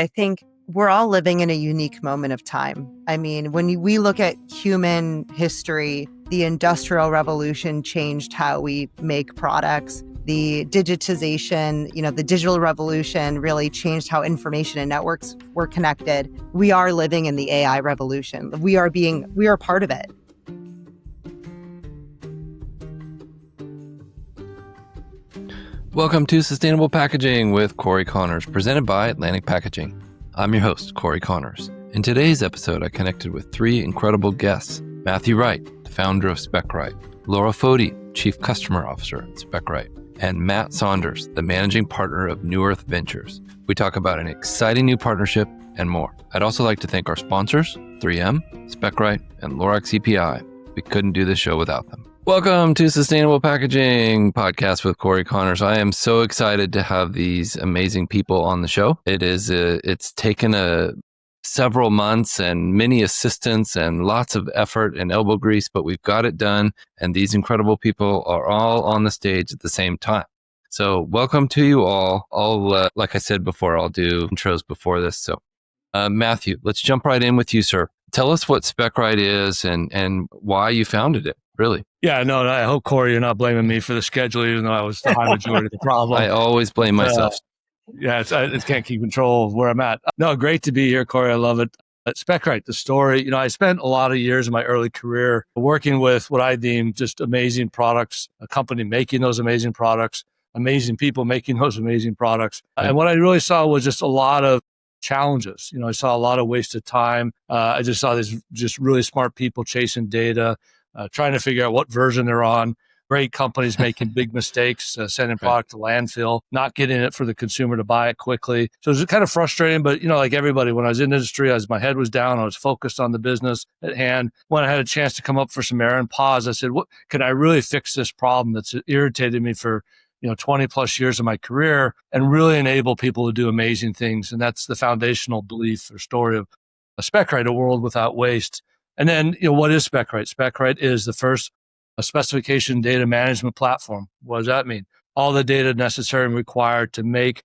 I think we're all living in a unique moment of time. I mean, when we look at human history, the Industrial Revolution changed how we make products. The digitization, the digital revolution really changed how information and networks were connected. We are living in the AI revolution. We are part of it. Welcome to Sustainable Packaging with Cory Connors, presented by Atlantic Packaging. I'm your host, Cory Connors. In today's episode, I connected with three incredible guests: Matthew Wright, the founder of Specright; Laura Foti, Chief Customer Officer at Specright; and Matt Saunders, the managing partner of New Earth Ventures. We talk about an exciting new partnership and more. I'd also like to thank our sponsors, 3M, Specright, and Lorax EPI. We couldn't do this show without them. Welcome to Sustainable Packaging Podcast with Cory Connors. I am so excited to have these amazing people on the show. It's taken several months and many assistants and lots of effort and elbow grease, but we've got it done. And these incredible people are all on the stage at the same time. So welcome to you all. Like I said before, I'll do intros before this. So Matthew, let's jump right in with you, sir. Tell us what Specright is and why you founded it, really. Yeah, no, I hope, Cory, you're not blaming me for the schedule, even though I was the high majority of the problem. I always blame myself. I can't keep control of where I'm at. No, great to be here, Cory. I love it. At Specright, the story, I spent a lot of years in my early career working with what I deem just amazing products, a company making those amazing products, amazing people making those amazing products. And what I really saw was just a lot of challenges. I saw a lot of wasted time. I just saw these just really smart people chasing data, trying to figure out what version they're on. Great companies making big mistakes, sending product to landfill, not getting it for the consumer to buy it quickly. So it was kind of frustrating, but like everybody, when I was in the industry, my head was down. I was focused on the business at hand. When I had a chance to come up for some air and pause, I said, "What can I really fix this problem that's irritated me for 20 plus years of my career and really enable people to do amazing things?" And that's the foundational belief or story of Specright, a world without waste. And then, what is Specright? Specright is the first specification data management platform. What does that mean? All the data necessary and required to make,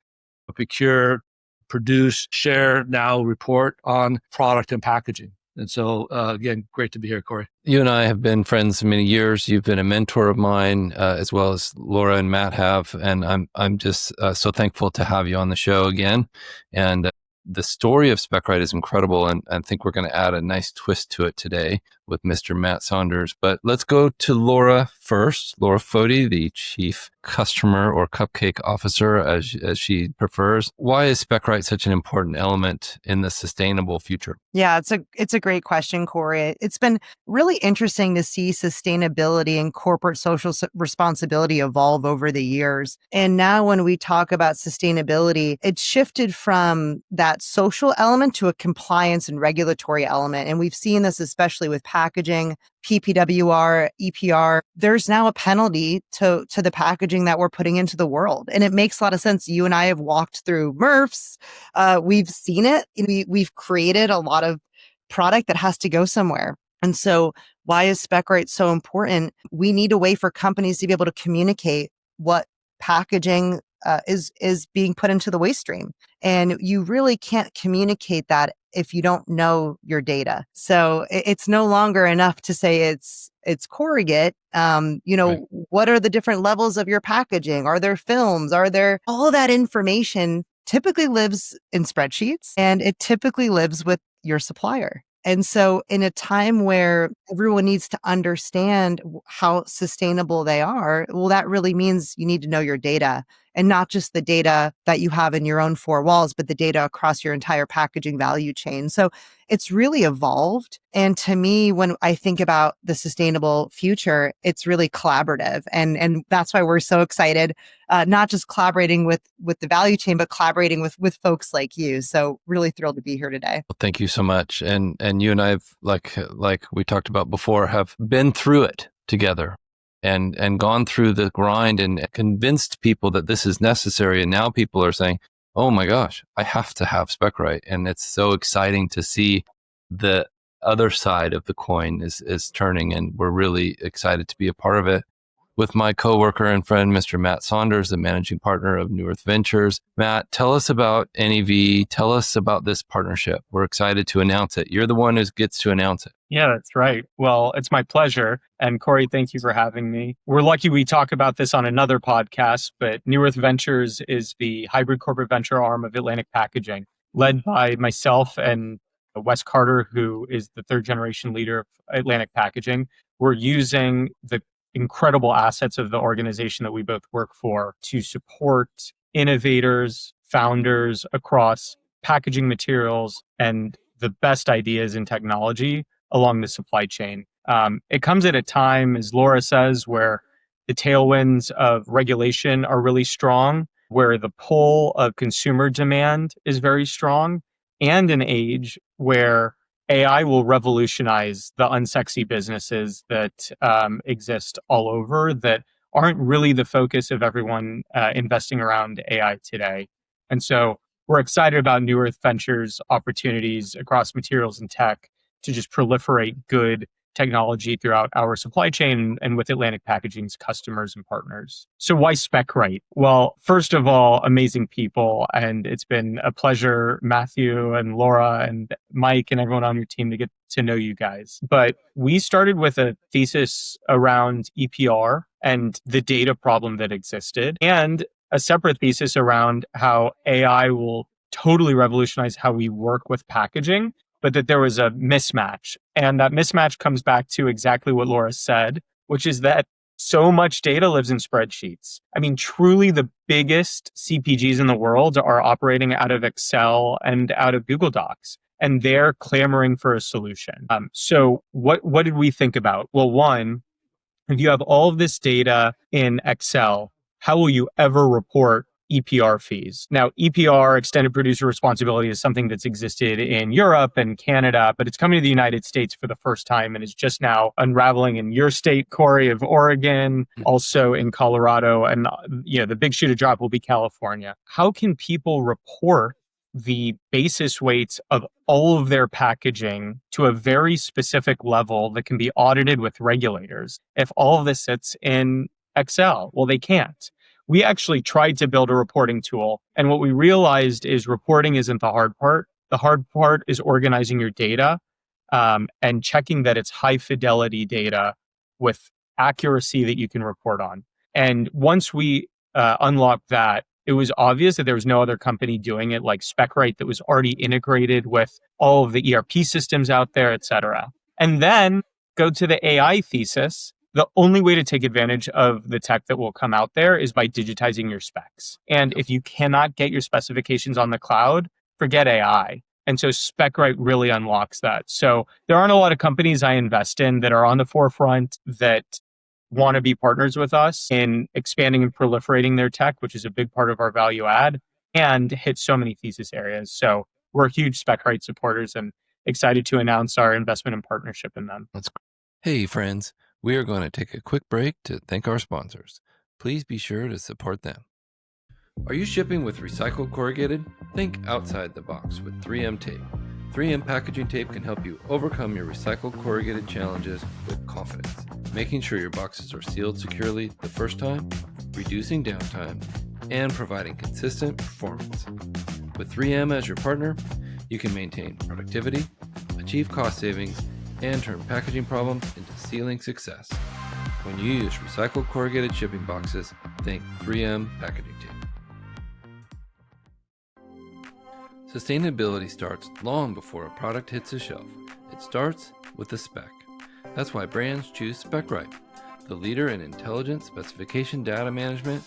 procure, produce, share, now report on product and packaging. And so, again, great to be here, Cory. You and I have been friends many years. You've been a mentor of mine, as well as Laura and Matt have. And I'm just so thankful to have you on the show again. And the story of Specright is incredible, and I think we're going to add a nice twist to it today with Mr. Matt Saunders. But let's go to Laura first. Laura Foti, the Chief Customer or Cupcake Officer, as she prefers. Why is Specright such an important element in the sustainable future? Yeah, it's a great question, Cory. It's been really interesting to see sustainability and corporate social responsibility evolve over the years. And now when we talk about sustainability, it's shifted from that social element to a compliance and regulatory element. And we've seen this especially with packaging, PPWR, EPR. There's now a penalty to the packaging that we're putting into the world. And it makes a lot of sense. You and I have walked through MRFs. We've seen it. We've created a lot of product that has to go somewhere. And so why is Specright so important? We need a way for companies to be able to communicate what packaging is being put into the waste stream. And you really can't communicate that if you don't know your data. So it's no longer enough to say it's corrugate. Right. What are the different levels of your packaging? Are there films? Are there all that information typically lives in spreadsheets, and it typically lives with your supplier. And so in a time where everyone needs to understand how sustainable they are, well, that really means you need to know your data, and not just the data that you have in your own four walls, but the data across your entire packaging value chain. So it's really evolved. And to me, when I think about the sustainable future, it's really collaborative. And that's why we're so excited, not just collaborating with the value chain, but collaborating with folks like you. So really thrilled to be here today. Well, thank you so much. And you and I have, like we talked about before, have been through it together. And gone through the grind and convinced people that this is necessary. And now people are saying, oh my gosh, I have to have Specright. And it's so exciting to see the other side of the coin is turning. And we're really excited to be a part of it. with my coworker and friend, Mr. Matt Saunders, the managing partner of New Earth Ventures. Matt, tell us about NEV. Tell us about this partnership. We're excited to announce it. You're the one who gets to announce it. Yeah, that's right. Well, it's my pleasure. And Cory, thank you for having me. We're lucky we talk about this on another podcast, but New Earth Ventures is the hybrid corporate venture arm of Atlantic Packaging, led by myself and Wes Carter, who is the third generation leader of Atlantic Packaging. We're using the incredible assets of the organization that we both work for to support innovators, founders across packaging materials and the best ideas in technology along the supply chain. It comes at a time, as Laura says, where the tailwinds of regulation are really strong, where the pull of consumer demand is very strong, and an age where AI will revolutionize the unsexy businesses that exist all over that aren't really the focus of everyone investing around AI today. And so we're excited about New Earth Ventures opportunities across materials and tech to just proliferate good technology throughout our supply chain and with Atlantic Packaging's customers and partners. So why Specright? Well, first of all, amazing people. And it's been a pleasure, Matthew and Laura and Mike and everyone on your team to get to know you guys. But we started with a thesis around EPR and the data problem that existed, and a separate thesis around how AI will totally revolutionize how we work with packaging, but that there was a mismatch. And that mismatch comes back to exactly what Laura said, which is that so much data lives in spreadsheets. I mean, truly the biggest CPGs in the world are operating out of Excel and out of Google Docs, and they're clamoring for a solution. So what did we think about? Well, one, if you have all of this data in Excel, how will you ever report EPR fees? Now, EPR, extended producer responsibility, is something that's existed in Europe and Canada, but it's coming to the United States for the first time and is just now unraveling in your state, Cory, of Oregon, also in Colorado, and the big shoe to drop will be California. How can people report the basis weights of all of their packaging to a very specific level that can be audited with regulators if all of this sits in Excel? Well, they can't. We actually tried to build a reporting tool, and what we realized is reporting isn't the hard part. The hard part is organizing your data and checking that it's high fidelity data with accuracy that you can report on. And once we unlocked that, it was obvious that there was no other company doing it like Specright that was already integrated with all of the ERP systems out there, et cetera. And then go to the AI thesis. The only way to take advantage of the tech that will come out there is by digitizing your specs. And if you cannot get your specifications on the cloud, forget AI. And so Specright really unlocks that. So there aren't a lot of companies I invest in that are on the forefront that want to be partners with us in expanding and proliferating their tech, which is a big part of our value add, and hit so many thesis areas. So we're huge Specright supporters and excited to announce our investment and partnership in them. That's great. Hey, friends, we are going to take a quick break to thank our sponsors. Please be sure to support them. Are you shipping with recycled corrugated? Think outside the box with 3M tape. 3M packaging tape can help you overcome your recycled corrugated challenges with confidence, making sure your boxes are sealed securely the first time, reducing downtime, and providing consistent performance. With 3M as your partner, you can maintain productivity, achieve cost savings, and turn packaging problems into sealing success. When you use recycled corrugated shipping boxes, think 3M packaging tape. Sustainability starts long before a product hits a shelf. It starts with a spec. That's why brands choose Specright, the leader in intelligent specification data management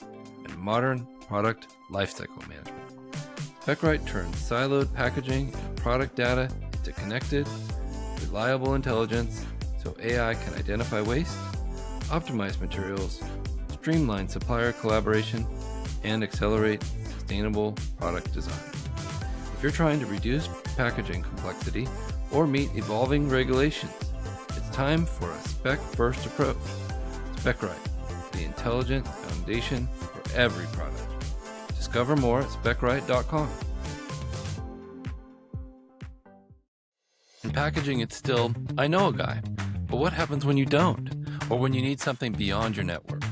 and modern product lifecycle management. Specright turns siloed packaging and product data into connected, reliable intelligence so AI can identify waste, optimize materials, streamline supplier collaboration, and accelerate sustainable product design. If you're trying to reduce packaging complexity or meet evolving regulations, it's time for a spec-first approach. Specright, the intelligent foundation for every product. Discover more at specright.com. In packaging, it's still, I know a guy. But what happens when you don't? Or when you need something beyond your network?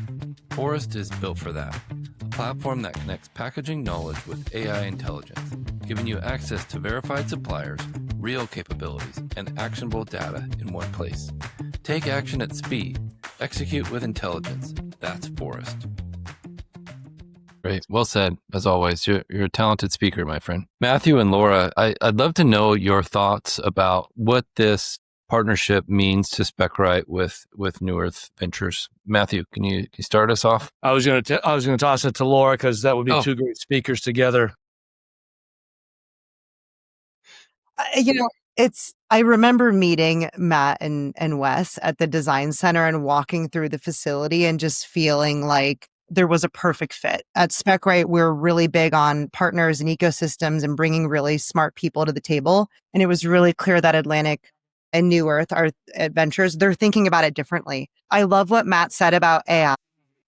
Forest is built for that. A platform that connects packaging knowledge with AI intelligence, giving you access to verified suppliers, real capabilities, and actionable data in one place. Take action at speed. Execute with intelligence. That's Forest. Great. Well said, as always. You're a talented speaker, my friend. Matthew and Laura, I'd love to know your thoughts about what this partnership means to Specright with New Earth Ventures. Matthew, can you start us off? I was going to toss it to Laura because that would be two great speakers together. I remember meeting Matt and Wes at the design center and walking through the facility and just feeling like there was a perfect fit. At Specright, we're really big on partners and ecosystems and bringing really smart people to the table. And it was really clear that Atlantic and New Earth, our adventures, they're thinking about it differently. I love what Matt said about AI.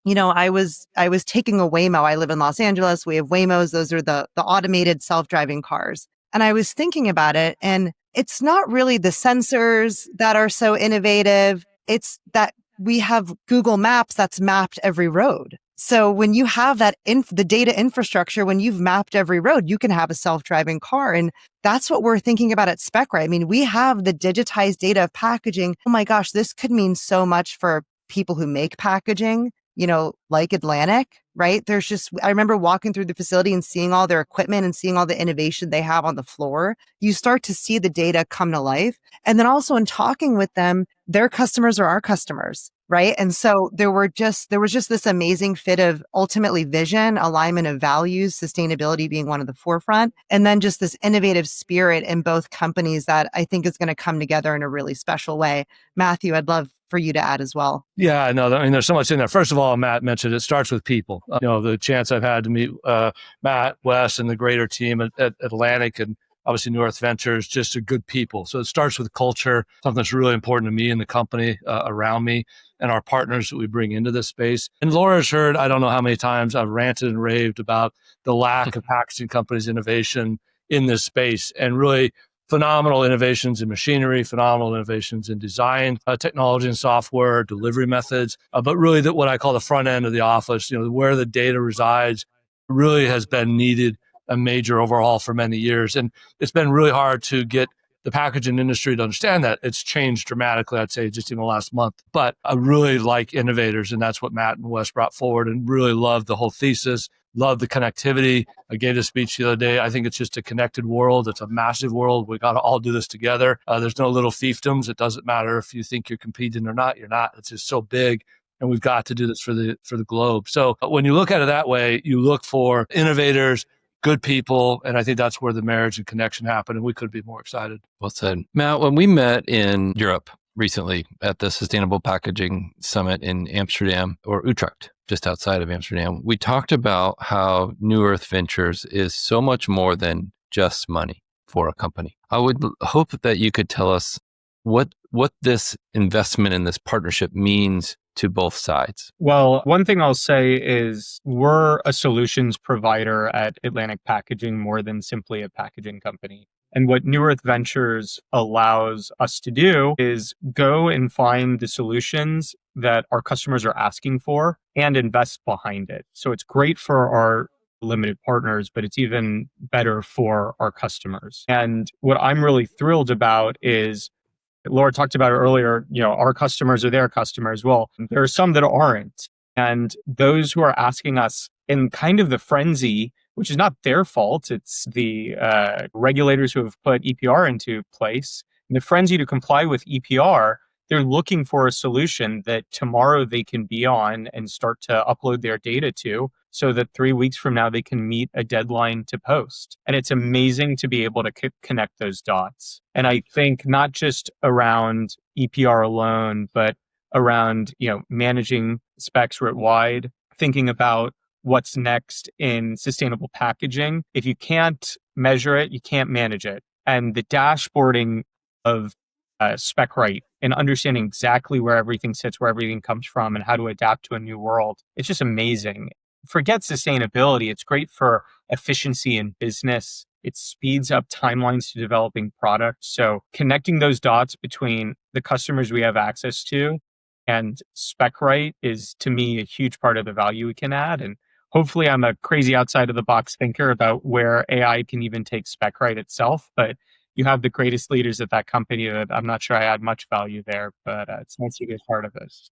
I was taking a Waymo. I live in Los Angeles. We have Waymos. Those are the automated self-driving cars. And I was thinking about it, and it's not really the sensors that are so innovative. It's that we have Google Maps that's mapped every road. So when you have that the data infrastructure, when you've mapped every road, you can have a self-driving car. And that's what we're thinking about at Specright. I mean, we have the digitized data of packaging. Oh my gosh, this could mean so much for people who make packaging, like Atlantic, right? I remember walking through the facility and seeing all their equipment and seeing all the innovation they have on the floor. You start to see the data come to life. And then also in talking with them, their customers are our customers, right? And so there was just this amazing fit of ultimately vision, alignment of values, sustainability being one of the forefront, and then just this innovative spirit in both companies that I think is going to come together in a really special way. Matthew, I'd love for you to add as well. Yeah, no, I mean, there's so much in there. First of all, Matt mentioned it starts with people. The chance I've had to meet Matt, Wes, and the greater team at Atlantic and obviously New Earth Ventures, just are good people. So it starts with culture, something that's really important to me and the company around me and our partners that we bring into this space. And Laura's heard, I don't know how many times I've ranted and raved about the lack of packaging companies' innovation in this space, and really phenomenal innovations in machinery, phenomenal innovations in design, technology and software, delivery methods, but really what I call the front end of the office, where the data resides, really has been needed a major overhaul for many years. And it's been really hard to get the packaging industry to understand that. It's changed dramatically, I'd say, just in the last month. But I really like innovators, and that's what Matt and Wes brought forward, and really love the whole thesis, love the connectivity. I gave a speech the other day. I think it's just a connected world. It's a massive world. We got to all do this together. There's no little fiefdoms. It doesn't matter if you think you're competing or not. You're not. It's just so big. And we've got to do this for the globe. So when you look at it that way, you look for innovators, good people, and I think that's where the marriage and connection happen, and we could be more excited. Well said. Matt, when we met in Europe recently at the Sustainable Packaging Summit in Amsterdam, or Utrecht, just outside of Amsterdam, we talked about how New Earth Ventures is so much more than just money for a company. I would hope that you could tell us what this investment in this partnership means to both sides. Well, one thing I'll say is we're a solutions provider at Atlantic Packaging more than simply a packaging company. And what New Earth Ventures allows us to do is go and find the solutions that our customers are asking for and invest behind it. So it's great for our limited partners, but it's even better for our customers. And what I'm really thrilled about is Laura talked about it earlier, our customers are their customers. Well, there are some that aren't. And those who are asking us in kind of the frenzy, which is not their fault, it's the regulators who have put EPR into place. In the frenzy to comply with EPR, they're looking for a solution that tomorrow they can be on and start to upload their data to, so that 3 weeks from now they can meet a deadline to post. And it's amazing to be able to connect those dots. And I think not just around EPR alone, but around managing specs wide, thinking about what's next in sustainable packaging. If you can't measure it, you can't manage it. And the dashboarding of Specright and understanding exactly where everything sits, where everything comes from, and how to adapt to a new world, it's just amazing. Forget sustainability. It's great for efficiency in business. It speeds up timelines to developing products. So connecting those dots between the customers we have access to And Specright is, to me, a huge part of the value we can add. And hopefully I'm a crazy outside of the box thinker about where AI can even take Specright itself. But you have the greatest leaders at that company that I'm not sure I add much value there, but it's nice to be a part of this.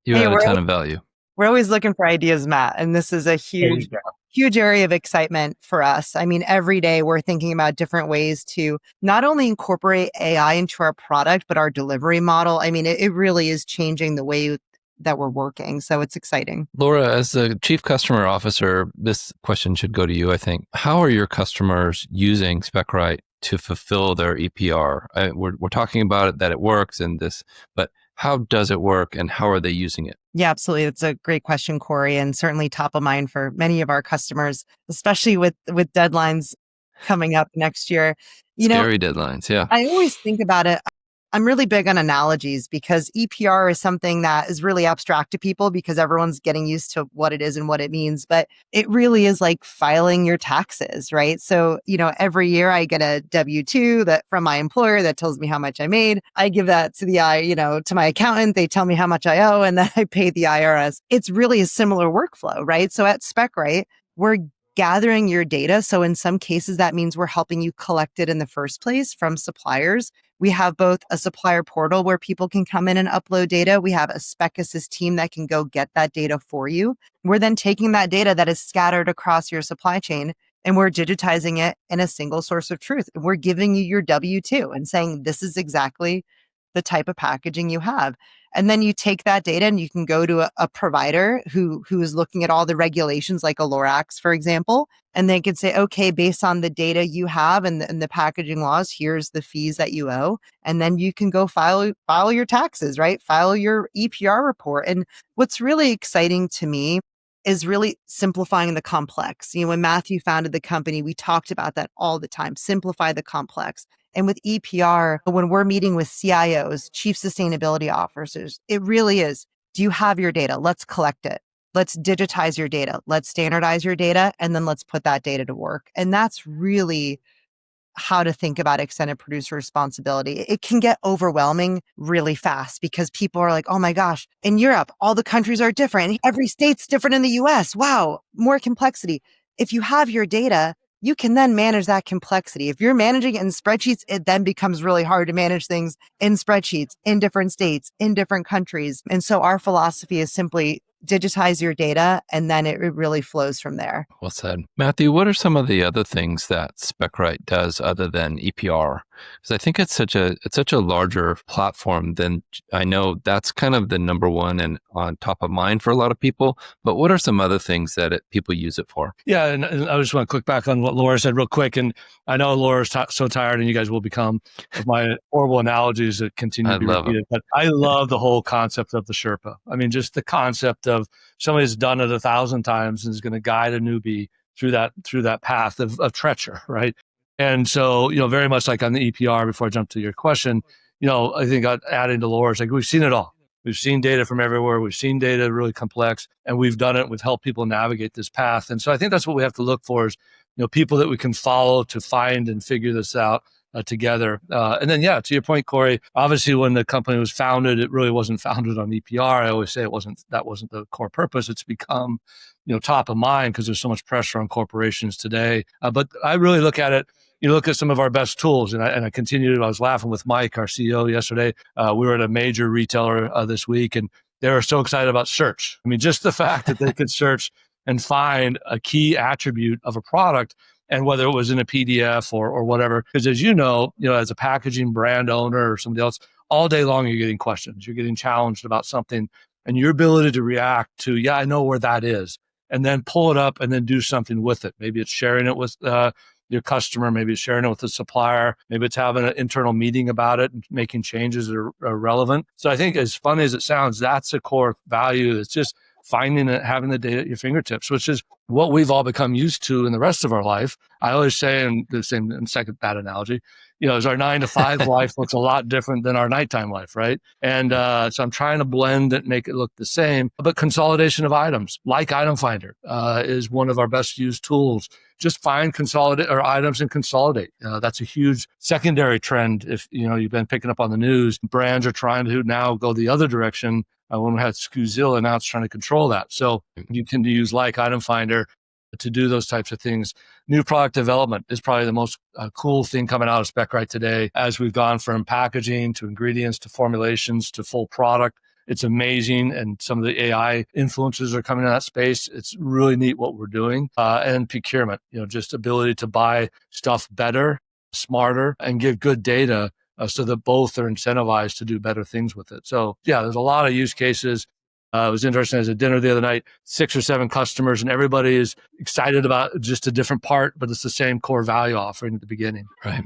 You Hey, add a ton of value. we're always looking for ideas, Matt, and this is a There you huge, go. huge area of excitement for us. I mean, every day we're thinking about different ways to not only incorporate AI into our product, but our delivery model. I mean, it really is changing the way that we're working. So it's exciting. Laura, as the Chief Customer Officer, this question should go to you, I think. How are your customers using Specright to fulfill their EPR? We're talking about it, that it works and this, but how does it work and how are they using it? Yeah, absolutely. It's a great question, Cory, and certainly top of mind for many of our customers, especially with deadlines coming up next year. Scary deadlines, yeah. I always think about it. I'm really big on analogies because EPR is something that is really abstract to people because everyone's getting used to what it is and what it means. But it really is like filing your taxes, right? So, every year I get a W-2 that from my employer that tells me how much I made. I give that to to my accountant. They tell me how much I owe and then I pay the IRS. It's really a similar workflow, right? So at Specright, we're gathering your data. So in some cases, that means we're helping you collect it in the first place from suppliers. We have both a supplier portal where people can come in and upload data. We have a Spec Assist team that can go get that data for you. We're then taking that data that is scattered across your supply chain and we're digitizing it in a single source of truth. We're giving you your W-2 and saying, this is exactly the type of packaging you have. And then you take that data and you can go to a provider who is looking at all the regulations like a Lorax, for example, and they can say, okay, based on the data you have and the packaging laws, here's the fees that you owe. And then you can go file your taxes, right? File your EPR report. And what's really exciting to me is really simplifying the complex. When Matthew founded the company, we talked about that all the time, simplify the complex. And with EPR, when we're meeting with CIOs, chief sustainability officers, it really is, do you have your data? Let's collect it. Let's digitize your data. Let's standardize your data. And then let's put that data to work. And that's really how to think about extended producer responsibility. It can get overwhelming really fast because people are like, oh my gosh, in Europe, all the countries are different. Every state's different in the US. Wow, more complexity. If you have your data, you can then manage that complexity. If you're managing it in spreadsheets, it then becomes really hard to manage things in spreadsheets, in different states, in different countries. And so our philosophy is simply digitize your data, and then it really flows from there. Well said. Matthew, what are some of the other things that Specright does other than EPR? Because I think it's such a larger platform than, I know that's kind of the number one and on top of mind for a lot of people, but what are some other things that people use it for? Yeah, and I just want to click back on what Laura said real quick. And I know Laura's so tired and you guys will become of my horrible analogies that continue to be repeated. But I love the whole concept of the Sherpa. I mean, just the concept of somebody who's done it 1,000 times and is going to guide a newbie through that path of treacher, right? And so, very much like on the EPR, before I jump to your question, I think adding to Laura's, like we've seen it all. We've seen data from everywhere. We've seen data really complex, and we've done it. We've helped people navigate this path. And so I think that's what we have to look for is, people that we can follow to find and figure this out together. And then, to your point, Cory, obviously when the company was founded, it really wasn't founded on EPR. I always say that wasn't the core purpose. It's become, top of mind because there's so much pressure on corporations today. But I really look at it. You look at some of our best tools, and I continued. I was laughing with Mike, our CEO, yesterday. We were at a major retailer this week, and they were so excited about search. I mean, just the fact that they could search and find a key attribute of a product, and whether it was in a PDF or whatever. Because as you know, as a packaging brand owner or somebody else, all day long you're getting questions, you're getting challenged about something, and your ability to react to, I know where that is, and then pull it up and then do something with it. Maybe it's sharing it with your customer, maybe it's sharing it with the supplier, maybe it's having an internal meeting about it and making changes that are relevant. So I think as funny as it sounds, that's a core value. It's just finding it, having the data at your fingertips, which is what we've all become used to in the rest of our life. I always say, and the same in second bad analogy, is our 9 to 5 life looks a lot different than our nighttime life, right? And so I'm trying to blend it, make it look the same. But consolidation of items, like Item Finder, is one of our best used tools. Just find items and consolidate. That's a huge secondary trend. If you've been picking up on the news, brands are trying to now go the other direction when we had Scoozilla, now it's trying to control that. So you can use like Item Finder to do those types of things. New product development is probably the most cool thing coming out of Specright today, as we've gone from packaging to ingredients to formulations to full product. It's amazing. And some of the AI influencers are coming in that space. It's really neat what we're doing. And procurement, just ability to buy stuff better, smarter, and give good data so that both are incentivized to do better things with it. So yeah, there's a lot of use cases. It was interesting. As a dinner the other night, 6 or 7 customers, and everybody is excited about just a different part, but it's the same core value offering at the beginning. Right.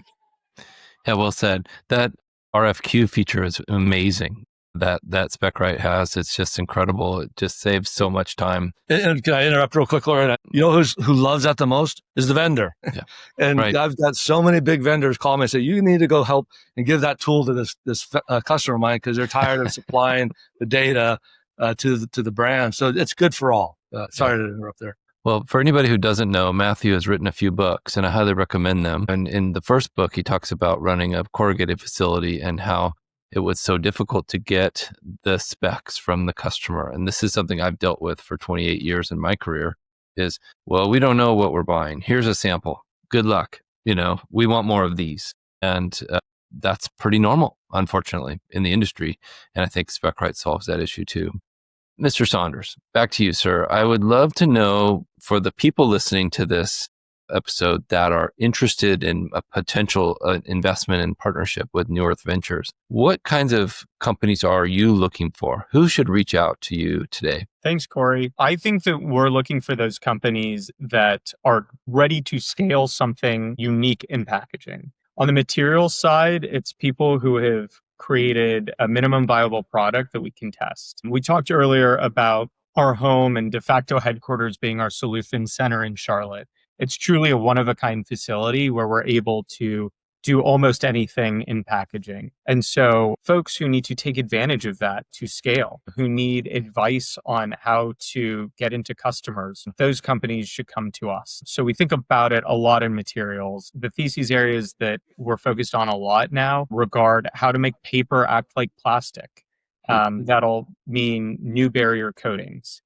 Yeah, well said. That RFQ feature is amazing. That Specright has. It's just incredible. It just saves so much time. And can I interrupt real quick, Laura? You know who loves that the most is the vendor. Yeah. And right. I've got so many big vendors call me and say, you need to go help and give that tool to this customer of mine because they're tired of supplying the data to the brand. So it's good for all. Sorry to interrupt there. Well, for anybody who doesn't know, Matthew has written a few books, and I highly recommend them. And in the first book, he talks about running a corrugated facility and how it was so difficult to get the specs from the customer. And this is something I've dealt with for 28 years in my career is, well, we don't know what we're buying. Here's a sample. Good luck. We want more of these. And that's pretty normal, unfortunately, in the industry. And I think Specright solves that issue too. Mr. Saunders, back to you, sir. I would love to know, for the people listening to this episode that are interested in a potential investment and partnership with New Earth Ventures, what kinds of companies are you looking for? Who should reach out to you today? Thanks, Cory. I think that we're looking for those companies that are ready to scale something unique in packaging. On the materials side, it's people who have created a minimum viable product that we can test. We talked earlier about our home and de facto headquarters being our solution center in Charlotte. It's truly a one-of-a-kind facility where we're able to do almost anything in packaging. And so folks who need to take advantage of that to scale, who need advice on how to get into customers, those companies should come to us. So we think about it a lot in materials. The thesis areas that we're focused on a lot now regard how to make paper act like plastic. That'll mean new barrier coatings.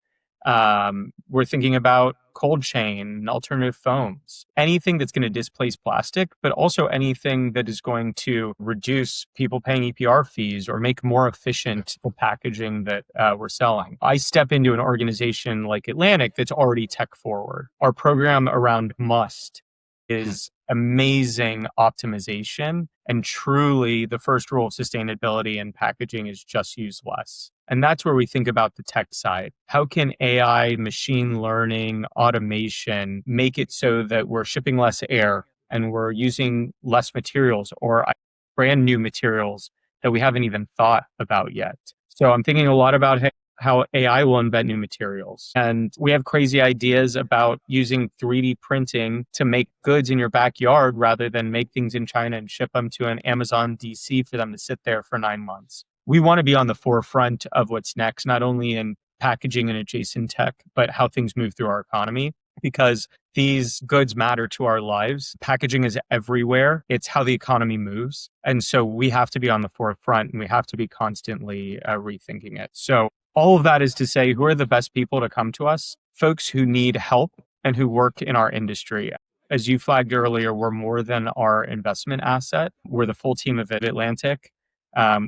We're thinking about cold chain, alternative foams, anything that's going to displace plastic, but also anything that is going to reduce people paying EPR fees or make more efficient the packaging that we're selling. I step into an organization like Atlantic that's already tech forward. Our program around Must is amazing optimization, and truly the first rule of sustainability in packaging is just use less. And that's where we think about the tech side. How can AI, machine learning, automation make it so that we're shipping less air and we're using less materials or brand new materials that we haven't even thought about yet? So I'm thinking a lot about how AI will invent new materials. And we have crazy ideas about using 3D printing to make goods in your backyard rather than make things in China and ship them to an Amazon DC for them to sit there for 9 months. We want to be on the forefront of what's next, not only in packaging and adjacent tech, but how things move through our economy, because these goods matter to our lives. Packaging is everywhere. It's how the economy moves. And so we have to be on the forefront and we have to be constantly rethinking it. So all of that is to say, who are the best people to come to us? Folks who need help and who work in our industry. As you flagged earlier, we're more than our investment asset. We're the full team of Atlantic.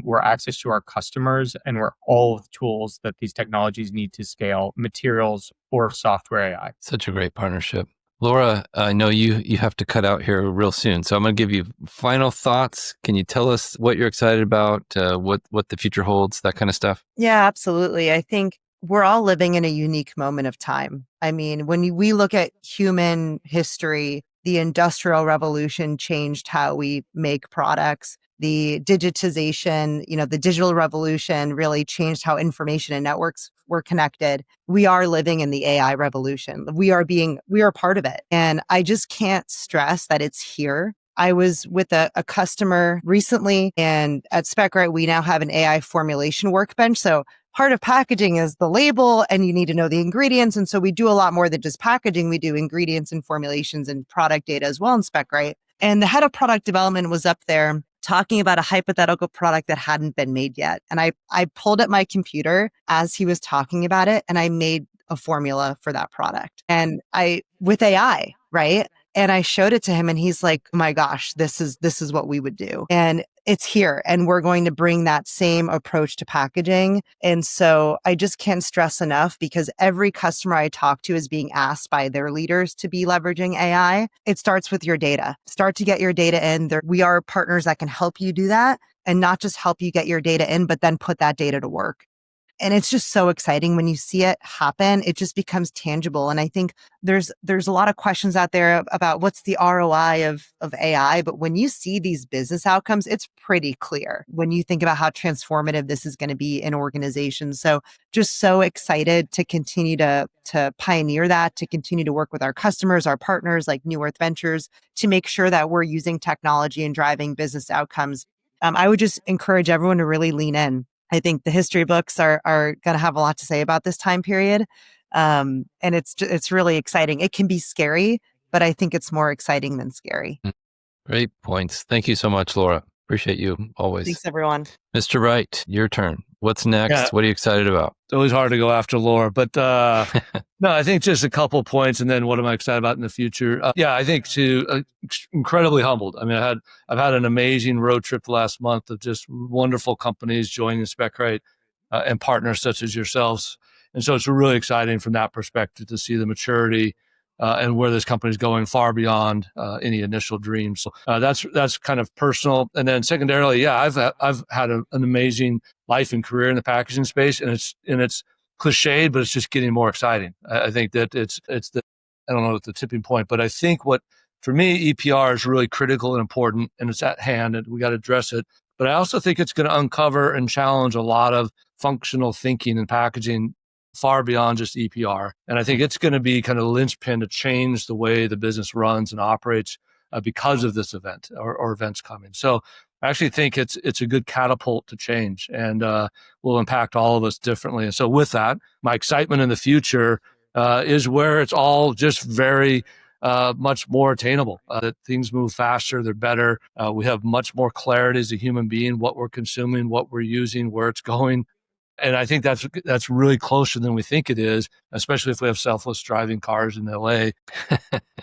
We're access to our customers, and we're all the tools that these technologies need to scale, materials or software AI. Such a great partnership. Laura, I know you have to cut out here real soon, so I'm going to give you final thoughts. Can you tell us what you're excited about, what the future holds, that kind of stuff? Yeah, absolutely. I think we're all living in a unique moment of time. I mean, when we look at human history, the Industrial Revolution changed how we make products. The digitization, the digital revolution really changed how information and networks were connected. We are living in the AI revolution. We are part of it. And I just can't stress that it's here. I was with a customer recently, and at Specright, we now have an AI formulation workbench. So part of packaging is the label, and you need to know the ingredients. And so we do a lot more than just packaging. We do ingredients and formulations and product data as well in Specright. And the head of product development was up there talking about a hypothetical product that hadn't been made yet. And I pulled up my computer as he was talking about it, and I made a formula for that product. And with AI, right? And I showed it to him, and he's like, oh my gosh, this is what we would do. And it's here, and we're going to bring that same approach to packaging. And so I just can't stress enough, because every customer I talk to is being asked by their leaders to be leveraging AI. It starts with your data. Start to get your data in. We are partners that can help you do that, and not just help you get your data in, but then put that data to work. And it's just so exciting when you see it happen. It just becomes tangible. And I think there's a lot of questions out there about what's the ROI of AI. But when you see these business outcomes, it's pretty clear when you think about how transformative this is going to be in organizations. So just so excited to continue to pioneer that, to continue to work with our customers, our partners like New Earth Ventures, to make sure that we're using technology and driving business outcomes. I would just encourage everyone to really lean in. I think the history books are going to have a lot to say about this time period. And it's really exciting. It can be scary, but I think it's more exciting than scary. Great points. Thank you so much, Laura. Appreciate you always. Thanks, everyone. Mr. Wright, your turn. What's next? Yeah. What are you excited about? It's always hard to go after Laura, but no, I think just a couple of points, and then what am I excited about in the future? I think incredibly humbled. I mean, I've had an amazing road trip the last month of just wonderful companies joining Specright and partners such as yourselves, and so it's really exciting from that perspective to see the maturity and where this company is going far beyond any initial dreams. So that's kind of personal, and then secondarily, I've had an amazing life and career in the packaging space, and it's cliched, but it's just getting more exciting. I think that it's the, I don't know, the tipping point, but I think what for me EPR is really critical and important, and it's at hand, and we got to address it. But I also think it's going to uncover and challenge a lot of functional thinking and packaging far beyond just EPR. And I think it's going to be kind of a linchpin to change the way the business runs and operates because of this event or events coming. So I actually think it's a good catapult to change, and will impact all of us differently. And so with that, my excitement in the future is where it's all just very much more attainable, that things move faster, they're better. We have much more clarity as a human being, what we're consuming, what we're using, where it's going. And I think that's really closer than we think it is, especially if we have selfless driving cars in LA.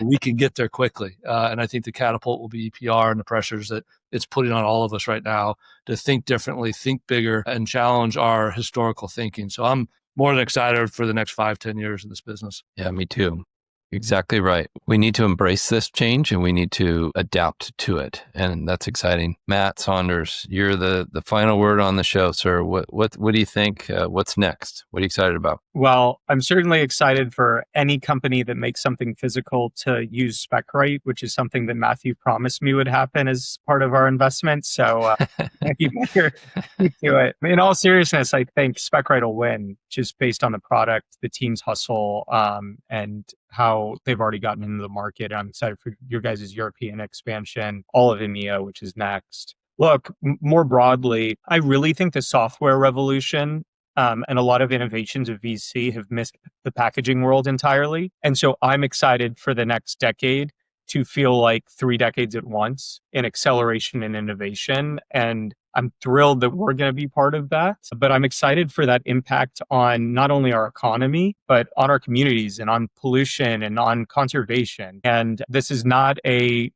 We can get there quickly. And I think the catapult will be EPR and the pressures that it's putting on all of us right now to think differently, think bigger, and challenge our historical thinking. So I'm more than excited for the next 5-10 years of this business. Yeah, me too. Exactly right. We need to embrace this change, and we need to adapt to it. And that's exciting. Matt Saunders, you're the final word on the show, sir. What do you think? What's next? What are you excited about? Well, I'm certainly excited for any company that makes something physical to use Specright, which is something that Matthew promised me would happen as part of our investment. So you better do it. In all seriousness, I think Specright will win just based on the product, the team's hustle, and how they've already gotten into the market. I'm excited for your guys' European expansion, all of EMEA, which is next. Look, more broadly, I really think the software revolution and a lot of innovations of VC have missed the packaging world entirely. And so I'm excited for the next decade to feel like 3 decades at once in acceleration and innovation. And I'm thrilled that we're going to be part of that. But I'm excited for that impact on not only our economy, but on our communities and on pollution and on conservation. And this is not a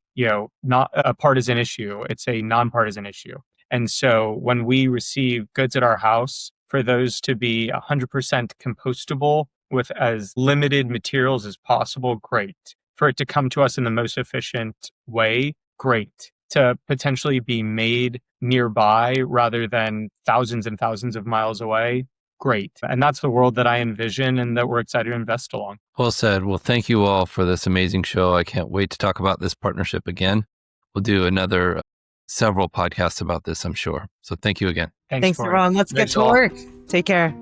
partisan issue. It's a nonpartisan issue. And so when we receive goods at our house, for those to be 100% compostable with as limited materials as possible, great. For it to come to us in the most efficient way, great. To potentially be made nearby rather than thousands and thousands of miles away, great. And that's the world that I envision and that we're excited to invest along. Well said. Well, thank you all for this amazing show. I can't wait to talk about this partnership again. We'll do another several podcasts about this, I'm sure. So thank you again. Thanks everyone. Let's get to work. Take care.